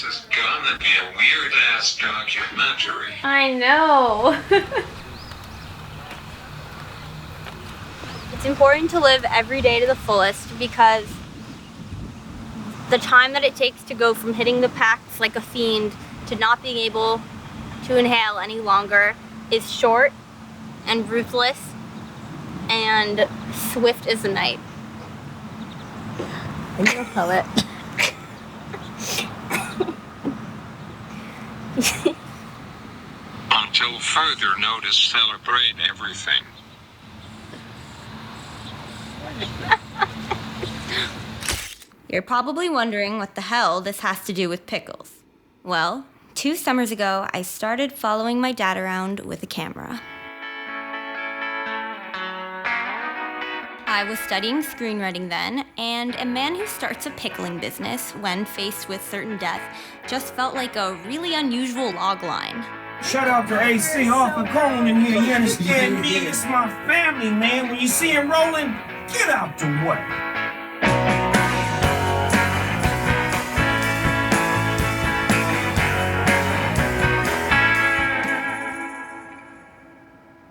This is gonna be a weird-ass documentary. I know. It's important to live every day to the fullest because the time that it takes to go from hitting the packs like a fiend to not being able to inhale any longer is short and ruthless and swift as the night. And you're a poet. Until further notice, celebrate everything. You're probably wondering what the hell this has to do with pickles. Well, 2 summers ago, I started following my dad around with a camera. I was studying screenwriting then, and a man who starts a pickling business when faced with certain death just felt like a really unusual logline. Shout out to AC off and Cone in here, you understand me? It's my family, man. When you see him rolling, get out the way.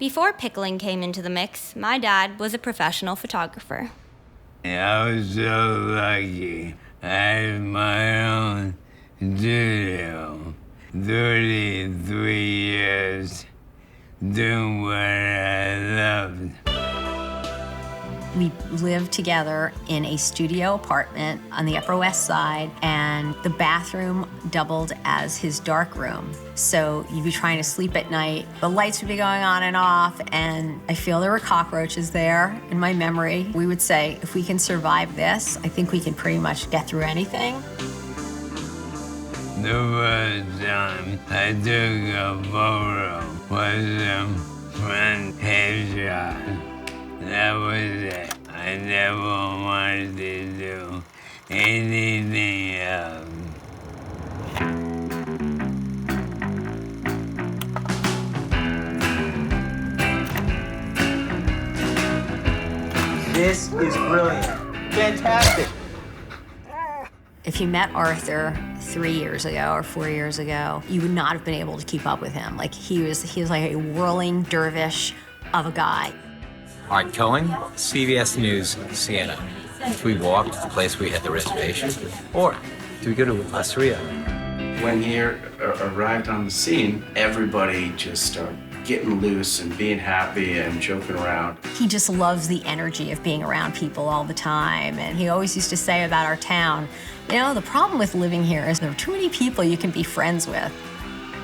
Before pickling came into the mix, my dad was a professional photographer. I was so lucky. I had my own studio. 33 years doing what I loved. We lived together in a studio apartment on the Upper West Side, and the bathroom doubled as his dark room. So you'd be trying to sleep at night, the lights would be going on and off, and I feel there were cockroaches there in my memory. We would say, if we can survive this, I think we can pretty much get through anything. The first time I took a photo was a front headshot. That was it. I never wanted to do anything else. This is brilliant. Fantastic. If you met Arthur 3 years ago or 4 years ago, you would not have been able to keep up with him. Like he was like a whirling dervish of a guy. Art Cohen, CBS News, Siena. Do we walk to the place where we had the reservation, or do we go to Nastasya? When he arrived on the scene, everybody just started getting loose and being happy and joking around. He just loves the energy of being around people all the time. And he always used to say about our town, you know, the problem with living here is there are too many people you can be friends with.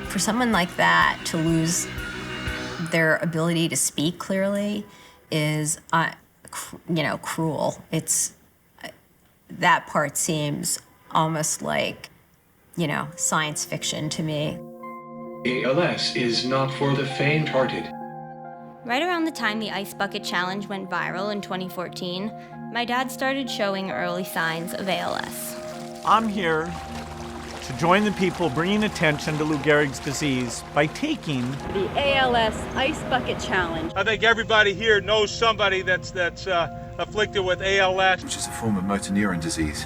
For someone like that to lose their ability to speak clearly is, cruel. That part seems almost like, science fiction to me. ALS is not for the faint-hearted. Right around the time the Ice Bucket Challenge went viral in 2014, my dad started showing early signs of ALS. I'm here to join the people bringing attention to Lou Gehrig's disease by taking the ALS Ice Bucket Challenge. I think everybody here knows somebody that's afflicted with ALS, which is a form of motor neuron disease,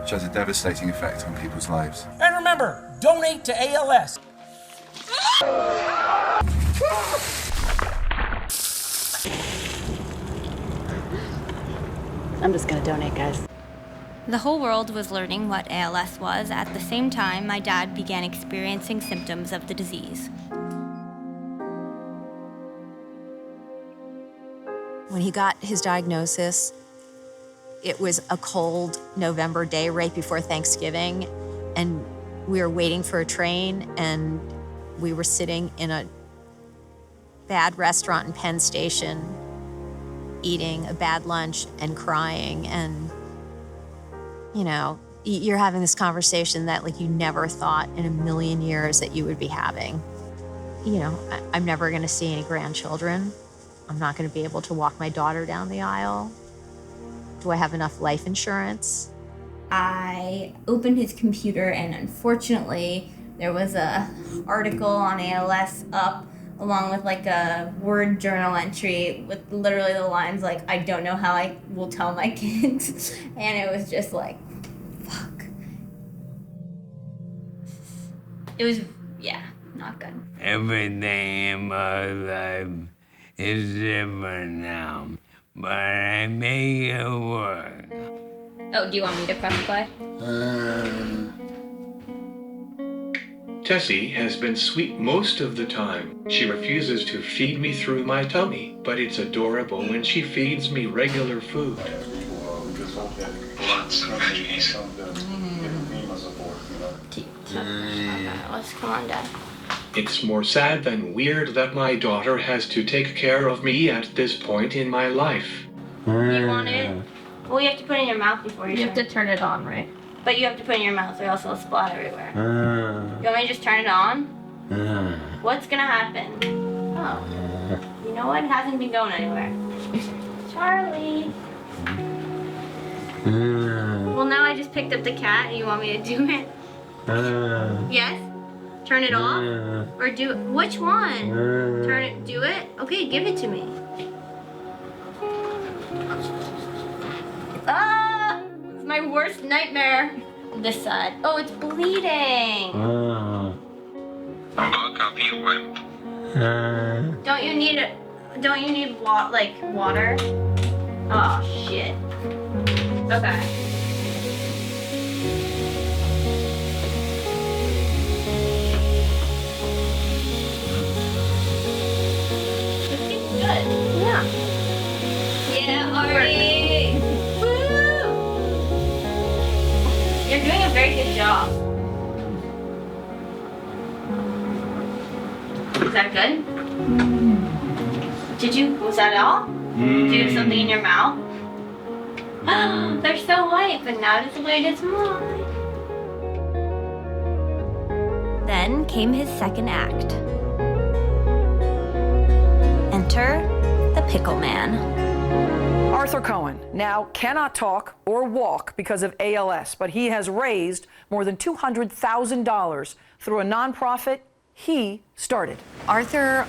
which has a devastating effect on people's lives. And remember, donate to ALS. I'm just gonna donate, guys. The whole world was learning what ALS was at the same time my dad began experiencing symptoms of the disease. When he got his diagnosis, it was a cold November day right before Thanksgiving, and we were waiting for a train, and we were sitting in a bad restaurant in Penn Station, eating a bad lunch and crying, and you're having this conversation that you never thought in a million years that you would be having. I'm never gonna see any grandchildren. I'm not gonna be able to walk my daughter down the aisle. Do I have enough life insurance? I opened his computer, and unfortunately, there was an article on ALS up, along with a Word journal entry with literally the lines I don't know how I will tell my kids. And it was just fuck. It was, yeah, not good. Everything in my life is different now, but I make it work. Oh, do you want me to press play? Tessie has been sweet most of the time. She refuses to feed me through my tummy, but it's adorable when she feeds me regular food. Lots of veggies. Okay, let's come on, Dad. It's more sad than weird that my daughter has to take care of me at this point in my life. You want it? Well, you have to put it in your mouth before you have to turn it on, right? But you have to put it in your mouth or else it'll splat everywhere. You want me to just turn it on? What's gonna happen? Oh. You know what? It hasn't been going anywhere. Charlie. Well, now I just picked up the cat and you want me to do it? Yes? Turn it off? Or do it? Which one? Turn it, do it? Okay, give it to me. Ah! It's my worst nightmare. This side. Oh, it's bleeding. Look up, you wimp. Don't you need it? Don't you need water? Oh shit. Okay. Good. Yeah. Yeah, Ari. Woo! You're doing a very good job. Is that good? Was that all? Did you have something in your mouth? They're so white, but not as white as mine. Then came his second act. Enter the Pickle Man. Arthur Cohen now cannot talk or walk because of ALS, but he has raised more than $200,000 through a nonprofit he started. Arthur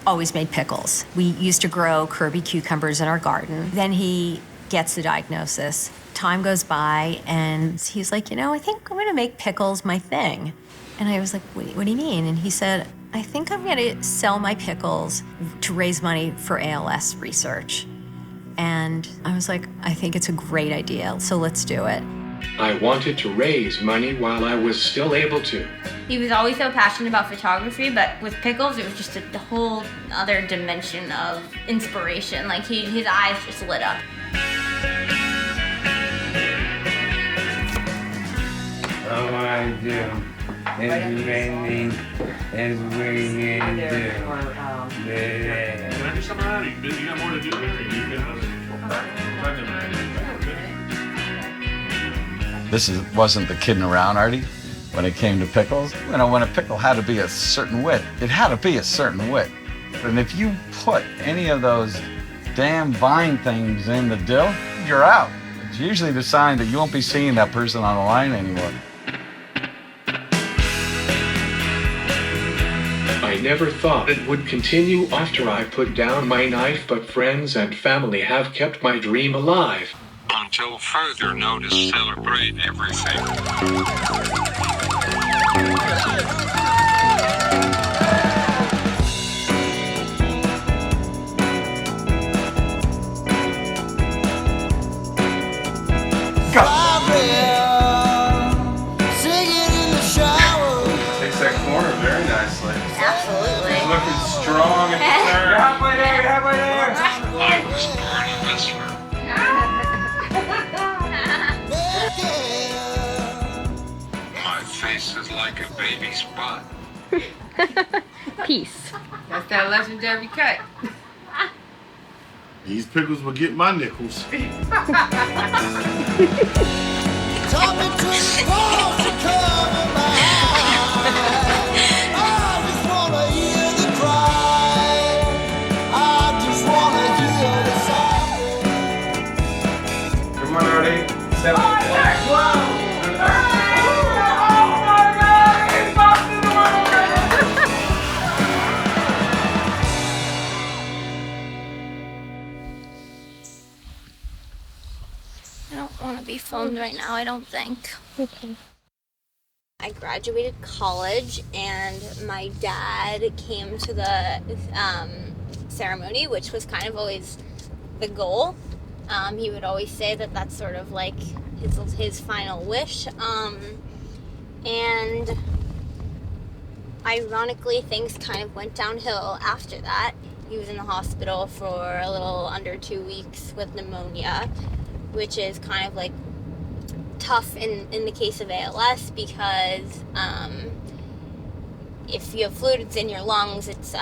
always made pickles. We used to grow Kirby cucumbers in our garden. Then he gets the diagnosis. Time goes by, and he's like, I think I'm gonna make pickles my thing. And I was like, what do you mean? And he said, I think I'm gonna sell my pickles to raise money for ALS research. And I was like, I think it's a great idea, so let's do it. I wanted to raise money while I was still able to. He was always so passionate about photography, but with pickles, it was just a whole other dimension of inspiration. Like his eyes just lit up. All I do is bringing everything to do. Can I do something around? You got more to do there? This wasn't the kidding around, Artie, when it came to pickles. When a pickle had to be a certain width, it had to be a certain width. And if you put any of those damn vine things in the dill, you're out. It's usually the sign that you won't be seeing that person on the line anymore. I never thought it would continue after I put down my knife, but friends and family have kept my dream alive. Until further notice, celebrate everything. Takes that corner very nicely. Absolutely. It's looking strong and determined. You're halfway there, you're halfway there. I was born a wrestler. My face is like a baby's butt. Peace. That's that legendary cut. These pickles will get my nickels. Come on, Artie. I don't want to be filmed right now, I don't think. Okay. I graduated college and my dad came to the ceremony, which was kind of always the goal. He would always say that that's sort of like his final wish. And ironically, things kind of went downhill after that. He was in the hospital for a little under 2 weeks with pneumonia, which is kind of like tough in the case of ALS because if you have fluids in your lungs, it's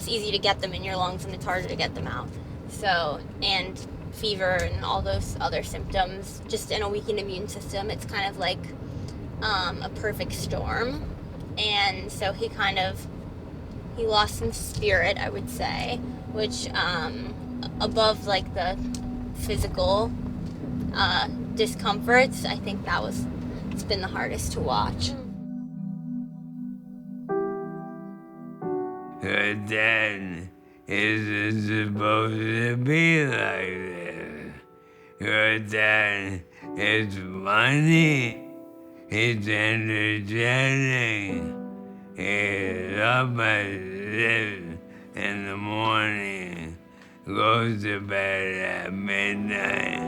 easy to get them in your lungs and it's harder to get them out. So, and fever and all those other symptoms, just in a weakened immune system, it's kind of like a perfect storm. And so he lost some spirit, I would say, which above like the physical discomforts, I think it's been the hardest to watch. Her dad isn't supposed to be like this. Your dad is funny, he's energetic, he's up at 6 in the morning, goes to bed at midnight.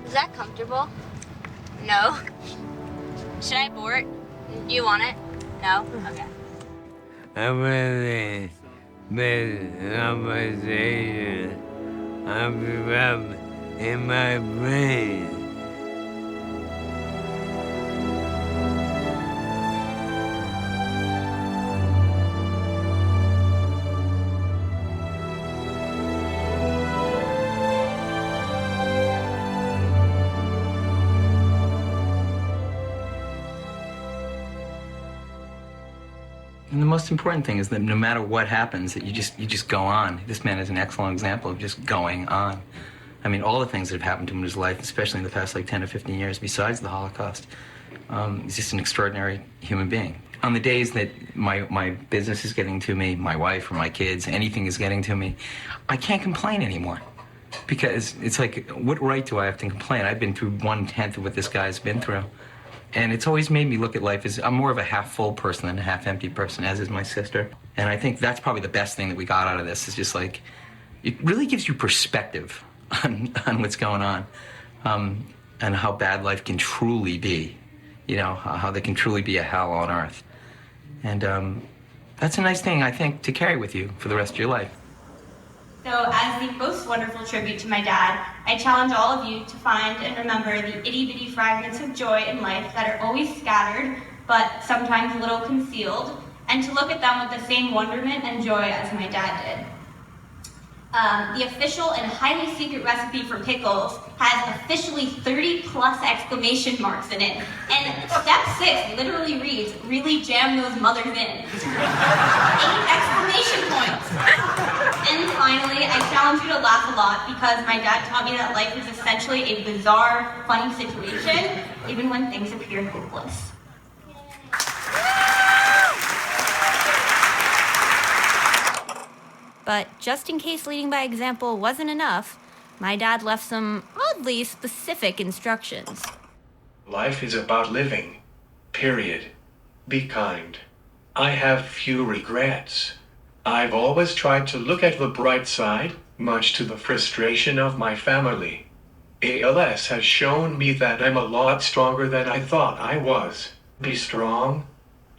Is that comfortable? No. Should I abort? Do you want it? No? Okay. I really been conversation up in my brain. And the most important thing is that no matter what happens, that you just go on. This man is an excellent example of just going on. I mean, all the things that have happened to him in his life, especially in the past like 10 or 15 years, besides the Holocaust, he's just an extraordinary human being. On the days that my business is getting to me, my wife or my kids, anything is getting to me, I can't complain anymore. Because it's like, what right do I have to complain? I've been through 1/10 of what this guy's been through. And it's always made me look at life as, I'm more of a half-full person than a half-empty person, as is my sister. And I think that's probably the best thing that we got out of this, is just like, it really gives you perspective on what's going on, and how bad life can truly be, you know, how there can truly be a hell on earth. And that's a nice thing, I think, to carry with you for the rest of your life. So as the most wonderful tribute to my dad, I challenge all of you to find and remember the itty-bitty fragments of joy in life that are always scattered, but sometimes a little concealed, and to look at them with the same wonderment and joy as my dad did. The official and highly secret recipe for pickles has officially 30+ exclamation marks in it. And step 6 literally reads, really jam those mothers in. 8 exclamation points. And finally, I challenge you to laugh a lot because my dad taught me that life is essentially a bizarre, funny situation, even when things appear hopeless. But just in case leading by example wasn't enough, my dad left some oddly specific instructions. Life is about living. Period. Be kind. I have few regrets. I've always tried to look at the bright side, much to the frustration of my family. ALS has shown me that I'm a lot stronger than I thought I was. Be strong.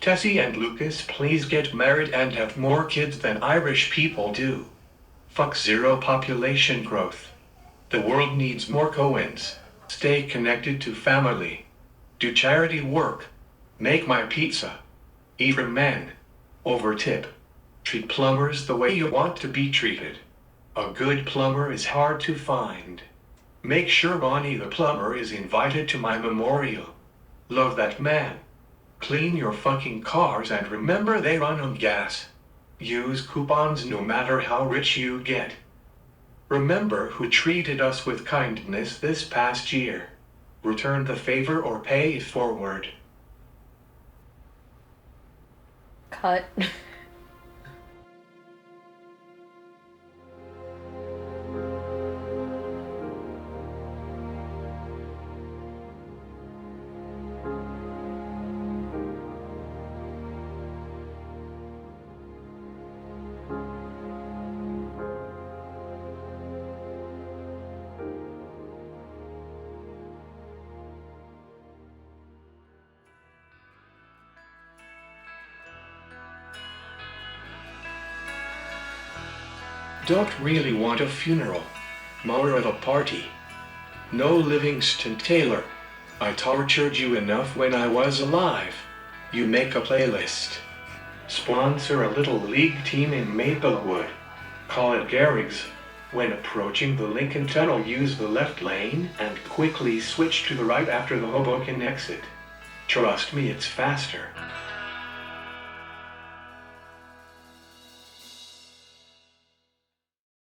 Tessie and Lucas, please get married and have more kids than Irish people do. Fuck zero population growth. The world needs more Coens. Stay connected to family. Do charity work. Make my pizza. Eat for men. Overtip. Treat plumbers the way you want to be treated. A good plumber is hard to find. Make sure Ronnie the plumber is invited to my memorial. Love that man. Clean your fucking cars and remember they run on gas. Use coupons no matter how rich you get. Remember who treated us with kindness this past year. Return the favor or pay it forward. Cut. don't really want a funeral, more of a party. No Livingston Taylor. I tortured you enough when I was alive. You make a playlist. Sponsor a little league team in Maplewood. Call it Garrig's. When approaching the Lincoln Tunnel, use the left lane and quickly switch to the right after the Hoboken exit. Trust me, it's faster.